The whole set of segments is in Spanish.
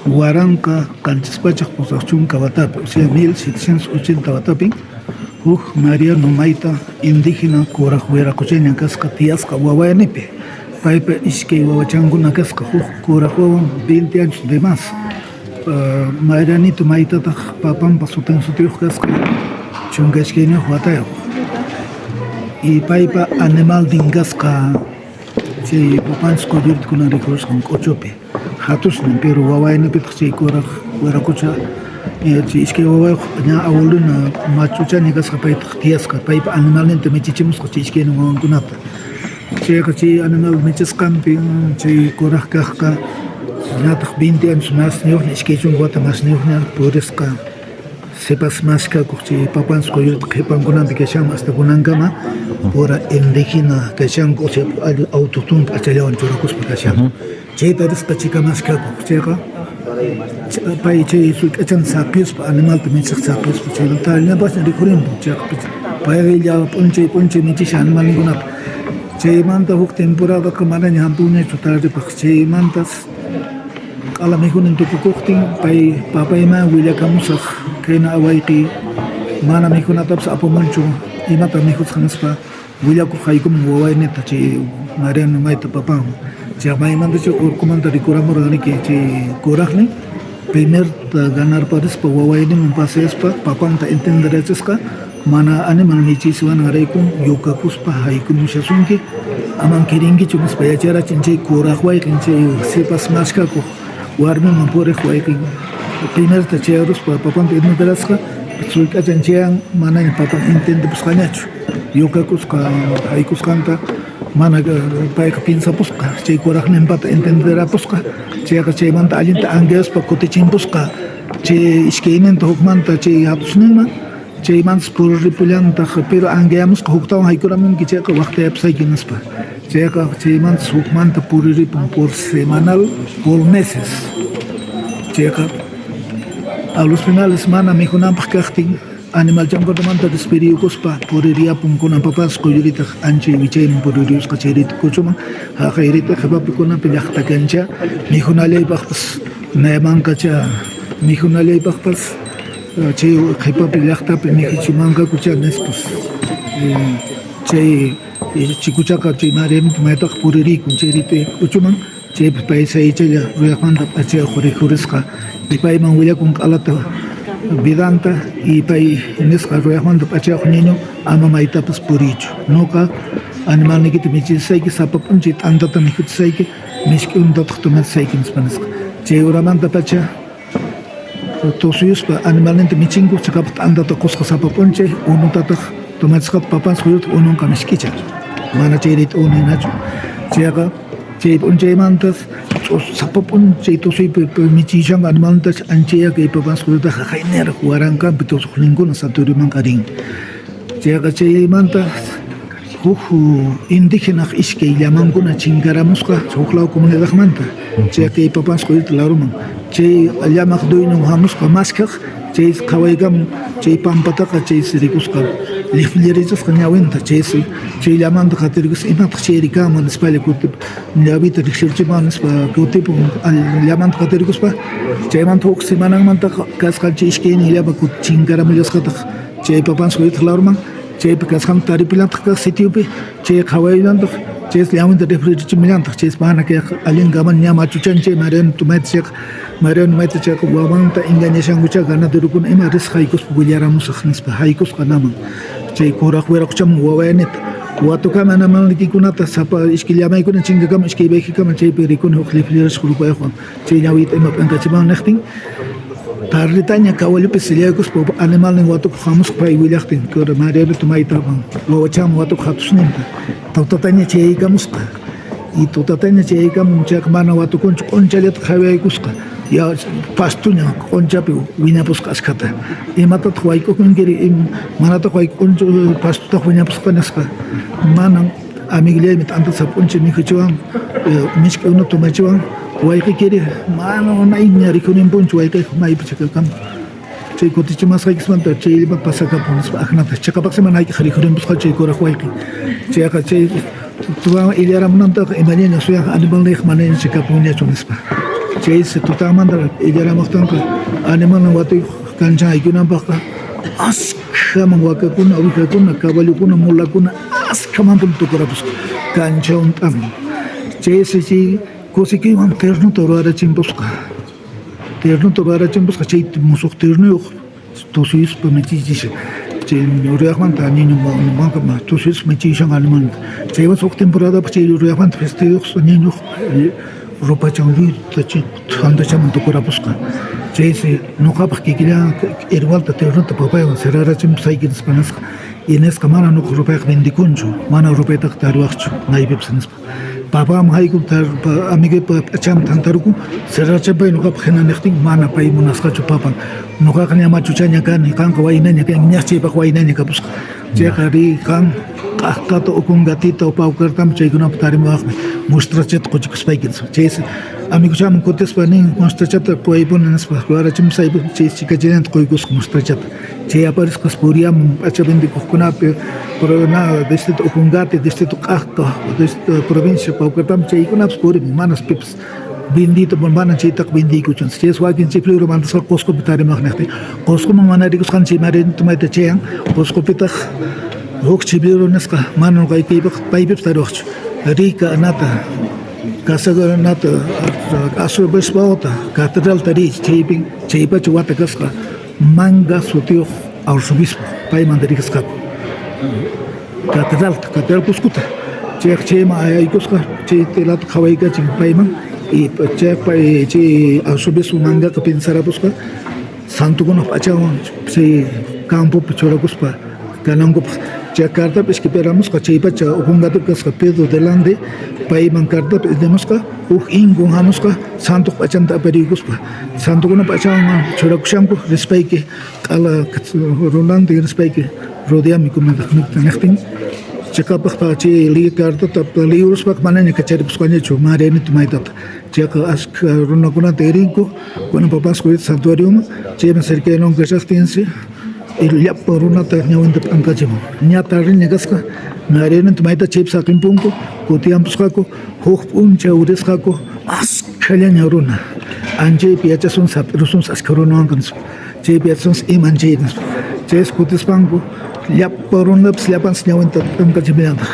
Waranka Canchispachak Pusachunka Watapi, o sea, 1780 Watapi, María Nomaita, indígena, Curajuera Cocheña, Casca, Tiasca, Guaguayanipe, Paipe Isque, Guachanguna Casca, Curajuan, 20 años de más. Marianito Maita, Papam, Pasutan Sutio Casca, Chungashkina, Huatayo. Y Paipa Animal Dingasca, si Papansko Virt con recursos con Cochope. Hatus pero Guaguayanipe, si Curacocha. Es que ya abuelo machucha ni gas kapait tiasca pipe animal nente mechichemos cochis que no gunata che que animal meches camping che coraj caja ya 20 años más ni es que un guata más ni puresca sepas más que cochi papans ko yo que pan gunante que chama hasta gunangama por indígena que cham coche autotune achaleon choracos para cham che taris chica más que cochega pai che su kachan sapios animal también se sapios che tal na pas de kurim che pai ya ponche mi che animal ninguna che manta huk temporada que mana ni hampunya chutar de che mantas ala me kun tu koktin pai papai ma wila kamusa kena awaiki mana me kun ataps apomoncho y mata me kus khanspa wila ko khaikum wawai ne ta che marian mai ta papa che mai manda che or comandante kuramor dani que che corajne primer ganar paris pa wawaini mun pases pa papanta entender eska mana animal nichi suan areikum yoka kuspa haikum shasunki aman kiringi chumis pa yachara chinche korajwai kinche sepas maska ko warmi mapore hwai kin primer ta cheros pa papanta entender eska sulka chanchean mana papa entende buscañacho yoka kuska haikus kanta mana pai ka pinsa puska che koraj nempata entenderá puska che manta alinta angeos pa kotichin puska che iskenen to hukmanta che hatusnema che mans por ripulanta pero angeamos ko huktaw haikuram ki che ka waqti apsai kinspa che mans hukmanta por ripum por semanal por meses che ka a los finales mana mi kunam pakachting animal jam manta despediu kuspa por iria pum kuna papas ko yurita anche vichen por irius ka cherit kuchuma ha khairita khaba kuna pilakta kancha mi kunale bakhs neman kacha mi kunale bakhs che khaba pilakta pe mi chumanga kucha nespas che chikucha ka che marem metak por iri kuncherite kuchuma che paisa ichela ruakanda pacha khore khuriska ipai manguya kun kalata Vidanta y pai nesca royahman de pacha niño ama maita pues puricho noca animal ni que me sei que sapa punchi tanta tan que sei que miski un doctor me sei que spanes che uraman de pacha to suyus pa animal ni me chingu se cap anda to cosco sapa punchi uno tata to me scat papas huyut uno ka miskicha mana cherit uno nacho chega che punchi mantas sapapun itu sih pemicisan animal tas anjaya ke papas kuda khainer huaranka betul ninguna satu rumah karing jaga cai manta indígena iske llaman kuna chingaramuska choklau comunidad manta jaga ke papas kuda larumang cai llamak doino hamuska maskak cai kawaigam cai pampataka cai sirikuska lifleritos kanyawinta chesi che llamando categorias imat cherika man spale kutip nyabita rixirchiman spa kutip llamando categorias pa che man tok semana man ta kaskal chishkeni laba kut chingara mulas kata che papan skoit larman che kaskam taripilant ka sitiope che khawailan che llamando rixirchiman ta che spana ke alin gaman nyama chuchan che maren tumet Marian maite chak wawanta engañasan gucha gana durukun ema ris haikus puguyaramus akhnis pa haikus kanam che kora khwera kucham wawanet watu kama namal nikunata sapa iskillamay kun chingagam iskibeki kam che perikun hokhlifliras khulupa khon che nyawit ema pankachima nextin tarritanya kawali pesiliakus po animal ning watu khamus pa iwilachtin kora marian tumaita wawacham watu khatusninta tawtatanya che ikamuska y tutatanya che ikam chak mana watu konchalet khawaykuska ya pastunya konchapi wina puskas kata emata twai ko ngeri manata kwai koncho pastu ta wina puskas ka manang amigle mit anta sapunche mi khichwan miske uno to machwan wai ke keri mano na inyari kunin poncho wai ke mai pichaka kam che ko tichi mas kai kisman ta che ba pasaka ponis akhna ta chaka bakse manai ke khari khurin puskas che ko ra kwai ke che ka che tuwa ilera mnanta emanena suya animal nek manen chika punya chonispa chay se tutamanda illaramaqtanqa animalman watuy kanchan aykunanpaqqa askhaman wakakuna uwihakuna caballokuna mulakuna askhamantam tukurapusqa kanchawan t'aman chaysi chay kusikuywan ternuta rurarachimpusqa chay musuq ternuyuq tusuyuspa michichisha chay urayaqmanta niñumanqa tusuyuspa michishan animalta chaywan suq temporadapas chay urayaqmanta festejos niñuq rupachan lluyta handachaman tukurapusqa chaysi nuqapaq kikilla irwalta ternuta papaywan sirarachimpusaykidispa nisqa inisqa mana nuqa rupayqa vendikunchu mana rupaytaqa tarwaqchu maypipas nispa papaman haykun amiguipa p'achamanta hantarukun sirarachapay nuqapaq hina niqtin mana pay munasqachu papan nuqaqa ña machuchaña kani qanqa waynaña kani ña chaypaq waynaña kapusqa chayqa kan q'aqtata ukun gatita o pawkartama chaykunapa tarimawaqmi mustrachata quchikuspaykinis chaysi amiguchaman kutispa nin mustrachata quwaypuni nispa rurarachimusaypi chay chikachinanta quykusqa mustrachata chay aparisqas puriyamun p'acha vendikuqkunapi distrito Ucungati, distrito Q'aqta, distrito provincia Pawkartama chaykunapas purimun manas pipas bendito mana chaytaqa bendikuchun chayas wakin chay libromantasqa Qusqupi tarimaq niqtin Qusquman mana rikusqan chay marinita mayta chayan Qusqupitaq huk chay libro nisqa mana nuqaykipaq paypipas tariwaqchu Rica anata Casaga anata Asurbispota Catedralta rich chaypin chaypacha wata kasqa Manga sutiyuq arzobispo paymanta rikasqaku catedral Cuscuta chayma ayaykusqa chay telata qhawaykachin payman y chay arzobispo mangaqa pensarapusqa santukunaq p'achawan chay campopi churakuspa kanankupaq chay cartapi ishkipiramusqa chaypacha Ucungatipi kasqa Pedro de Lande payman cartapi isdemusqa huk inkun hamusqa santuq p'achanta aparikuspa santukuna p'achawan churakushanku rispayki q'ala runanta rispayki rodeami kumantaq niqtin chayqapaq chay cartata librospaqa manaña kacharipusqañachu Marianito maytata chayqa ashka runakunata irinku kunan papasqa santuarioman chayman cercanon kashaqtinsi llapa runata ñawinta p'ankachimun ña tarriña kasqa Marianito mayta chaypi saqinpunku kutiyampusqaku huk p'uncha urisqaku ashkhallaña runa anchaypi yachasun sapirusunsi ashkha runawan kanispa chaypi yachasunsi iman chay nispa chays kutispanku llapa runapas llapansi ñawinta p'ankachimuyanta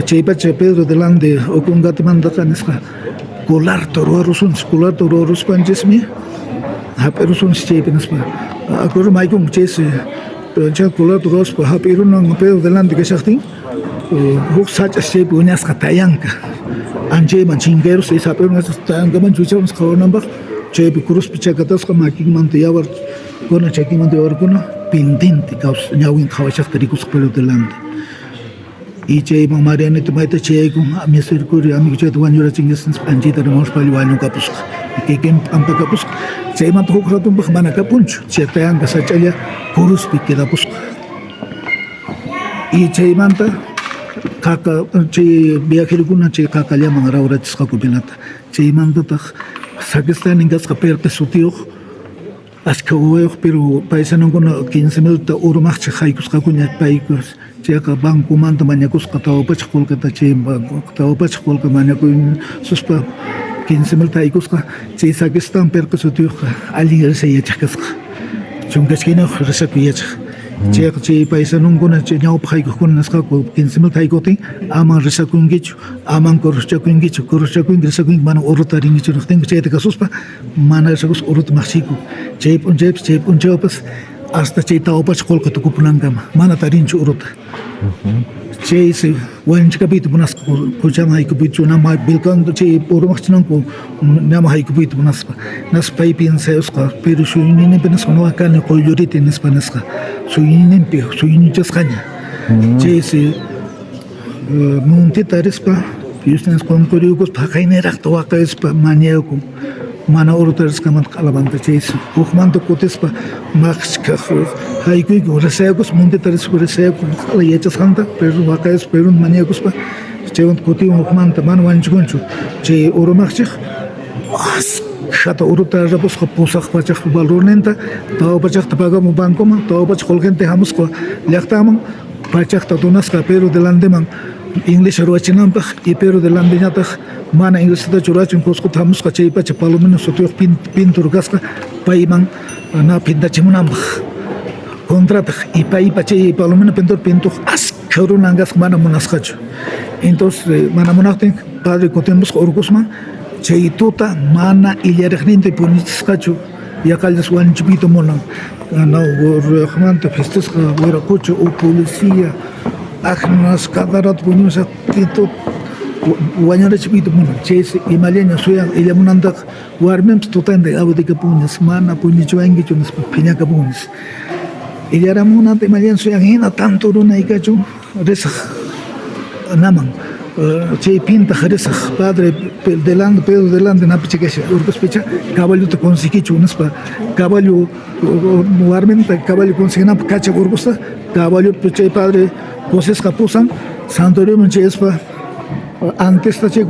chaypacha Pedro de Lande Ucungatimanta nisqa colarta ruwaruspanchismi hap'irusunsi chaypi nispa acuerdo maykun chaysi chay colarta ruwaruspa hap'irunan Pedro de Lande kashaqtin huk sach'as chaypi wiñasqa tayanka anchayman chinkayrus hap'irun tayankaman chuchawan qhawananpaq chaypi cruzpi chakatasqa makinmanta yawarkuna chaykinmanta yawarkuna pendiente ñawin qhawashaqta rikusqa Pedro de Lande y chayman Marianito mayta chayaykun misericordia amiguchayta wañurachinkisanispa anchayta rimamuspalli wañunkapusqa kikin p'ampakapusqa chaymanta huk ratunpaq mana kapunchu chay tayanka sach'alla cruzpi quedapusqa y chaymanta qaqa chay viajerukuna chay qaqallaman rawrachisqaku pinata chaymantataq Sacristanin kasqa Perpe sutiyuq ashka uwayuq pero paisanunkuna 15,000ta urumaqcha haykusqakuña paykus chayqa bankumanta mañakusqa tawapachaq qullqita chay tawapachaq qullqa mañakususpa 15,000ta haykusqa chay Sacristan Perpe sutiyuqqa allin risay yachaq kasqa chunkachkinawaq risakuy yachaq chayqa chay paisanunkuna chay ñawpa haykuqkuna nisqaku 15,000ta haykutin aman risakunkichu aman kuruschakunkichu risakunki mana uruta rinkichu niqtinki chayta kasuspa mana risakuspa uruta maqchiyku chay p'unchawpas hasta chay tawapachaq qullqa tukupunankama mana tarinchu uruta chaysi wañuchikapiyta munasqa quchaman haykupuychu nama vilcanto chay urumaqchinanku nama haykupuyta munasqa naspa pay piensayusqa pero suyñinimpi nisqa nuqa kani quylluriti nispa nisqa suyñinimpi suyñuchasqaña chaysi muntita rispa yustanis qunquriyukuspa haqayniraqta waqayuspa mañayukun mana uruta risqamanta q'alabanta chaysi hukmanta kutispa maqchka haykuyku risayakuspa muntita risayakun q'ala yachasqanta pero waqayuspa pero mañaykuspa chaymanta kutiwan hukmanta mana wañuchikunchu chay urumaqchik ashkhata uruta rapusqa pusaqpachaq valorninta tawapachaqta pagamun bankuman tawapachaq qullqinta hamusqa llaqtaman pachaqta tunasqa Pedro de Landeman English ruachinanpaq y pero de landiñataq mana inglesita churachun qusqutamusqa chaypacha palomino sutiyuq pintur kasqa payman na pintachimunanpaq contrataq y paypa chay palomino pintuq askha runan kasqa mana munasqachu. Entonces mana munaqtin padre Cotemusqa urqusman chay tuta mana illariqninta punichisqachu yaqallas wanchipita munan ruyaqmanta festisqa wiraquchu o policía ajnas cada rato puñusa tito wañarachipita munan chay imallaña suyan illamunantaq warmipas tutanta abadika puñas mana puñichuwankichu nispa phiñaka puñas illaramunanta imallaña suyan hina tanto runa ikachu risaq naman chay pinta risaq padre delante Pedro delante napichikasha urkuspicha caballuta conseguichu nispa caballo warminta caballo conseguinanpaq kacha urkusta caballo chay padre José pusan Santorio chayaspa antes chay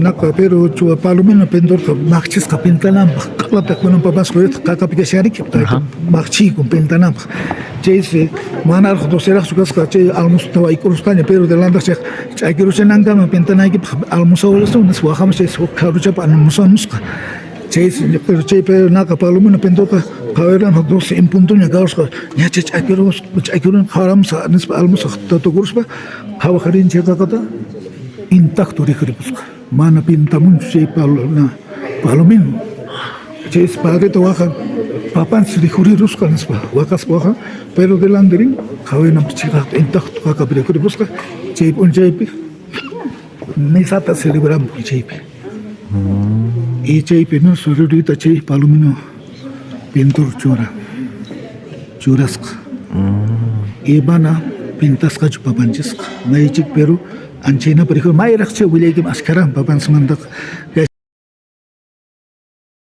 naqa pero chua palomino pendorqa maqchisqa pintananpaq qaqlata kunan papas qoyta qaqapi kashariki maqchiyku pintananpaq chaysi manaraq doseraqchu kasqa chay almusta waykurusqaña pero delante ch'akiruchanankama pintanaykipaq almusawalistawan waqhamush chay karuchapa almusamusqa chaypi naqa palomino pendorqa qawiranqa 12 en puntoña kawsqa ña ch'akirun qawaramusqa nispa almusaq tukuruspa qhawaqarinchik qaqata intacto riqripusqa mana pintamunchu chay palomino chay padrita waqa papanchis riqurirusqa nispa waqaspa waqa pero delanterin qhawinanpaq chiqaqta intacto qaqapi riqripusqa chay p'unchaypi mesata celebramos chaypi y chaypi no sororita chay palomino pintor churasqa y mana pintasqachu papanchisqa maychik pero anchayna por ejemplo mayraq chay willaykim ashkaran papansmantaqa